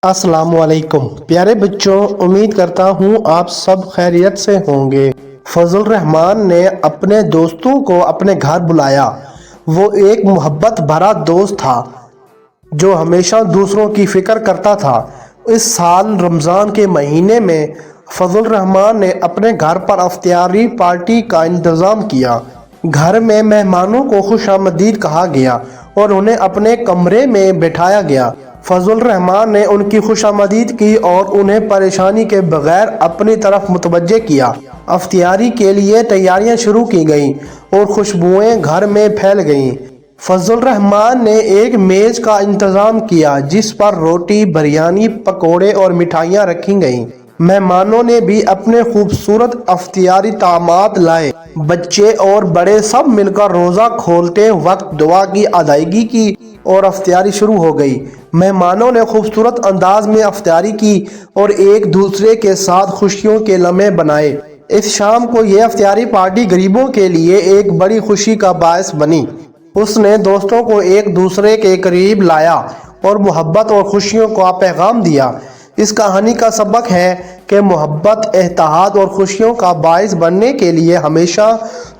अस्सलाम वालेकुम प्यारे बच्चों, उम्मीद करता हूँ आप सब खैरियत से होंगे। फजल रहमान ने अपने दोस्तों को अपने घर बुलाया। वो एक मोहब्बत भरा दोस्त था जो हमेशा दूसरों की फिक्र करता था। इस साल रमज़ान के महीने में फजल रहमान ने अपने घर पर इफ्तारी पार्टी का इंतज़ाम किया। घर में मेहमानों को खुशामदीद कहा गया और उन्हें अपने कमरे में बैठाया गया। फजल रहमान ने उनकी खुशामदीद की और उन्हें परेशानी के बगैर अपनी तरफ मुतवज्जे किया। इफ्तारी के लिए तैयारियां शुरू की गईं और खुशबुएं घर में फैल गईं। फजल रहमान ने एक मेज का इंतजाम किया जिस पर रोटी, बिरयानी, पकोड़े और मिठाइयाँ रखी गईं। मेहमानों ने भी अपने खूबसूरत इफ्तारी तामात लाए। बच्चे और बड़े सब मिलकर रोज़ा खोलते वक्त दुआ की अदायगी की और इफ्तारी शुरू हो गई। मेहमानों ने खूबसूरत अंदाज में इफ्तारी की और एक दूसरे के साथ खुशियों के लम्हे बनाए। इस शाम को यह इफ्तारी पार्टी गरीबों के लिए एक बड़ी खुशी का बायस बनी। उसने दोस्तों को एक दूसरे के करीब लाया और मोहब्बत और खुशियों का पैगाम दिया। इस कहानी का सबक है कि मोहब्बत, इत्तेहाद और खुशियों का बायस बनने के लिए हमेशा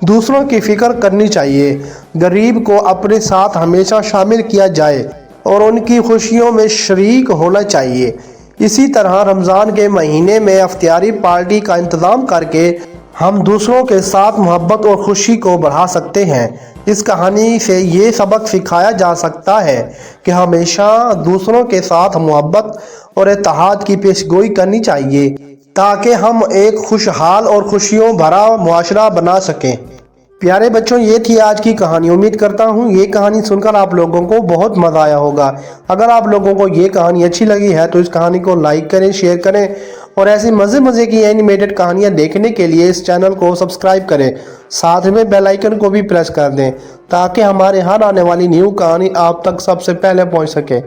दूसरों की फिक्र करनी चाहिए। गरीब को अपने साथ हमेशा शामिल किया जाए और उनकी खुशियों में शरीक होना चाहिए। इसी तरह रमज़ान के महीने में इफ्तारी पार्टी का इंतज़ाम करके हम दूसरों के साथ मोहब्बत और खुशी को बढ़ा सकते हैं। इस कहानी से ये सबक सिखाया जा सकता है कि हमेशा दूसरों के साथ मोहब्बत और इत्तेहाद की पेशगोई करनी चाहिए ताकि हम एक खुशहाल और खुशियों भरा मुआशरा बना सकें। प्यारे बच्चों, ये थी आज की कहानी। उम्मीद करता हूँ ये कहानी सुनकर आप लोगों को बहुत मज़ा आया होगा। अगर आप लोगों को ये कहानी अच्छी लगी है तो इस कहानी को लाइक करें, शेयर करें और ऐसी मज़े की एनिमेटेड कहानियाँ देखने के लिए इस चैनल को सब्सक्राइब करें। साथ में बेल आइकन को भी प्रेस कर दें ताकि हमारे हर आने वाली न्यू कहानी आप तक सबसे पहले पहुँच सके।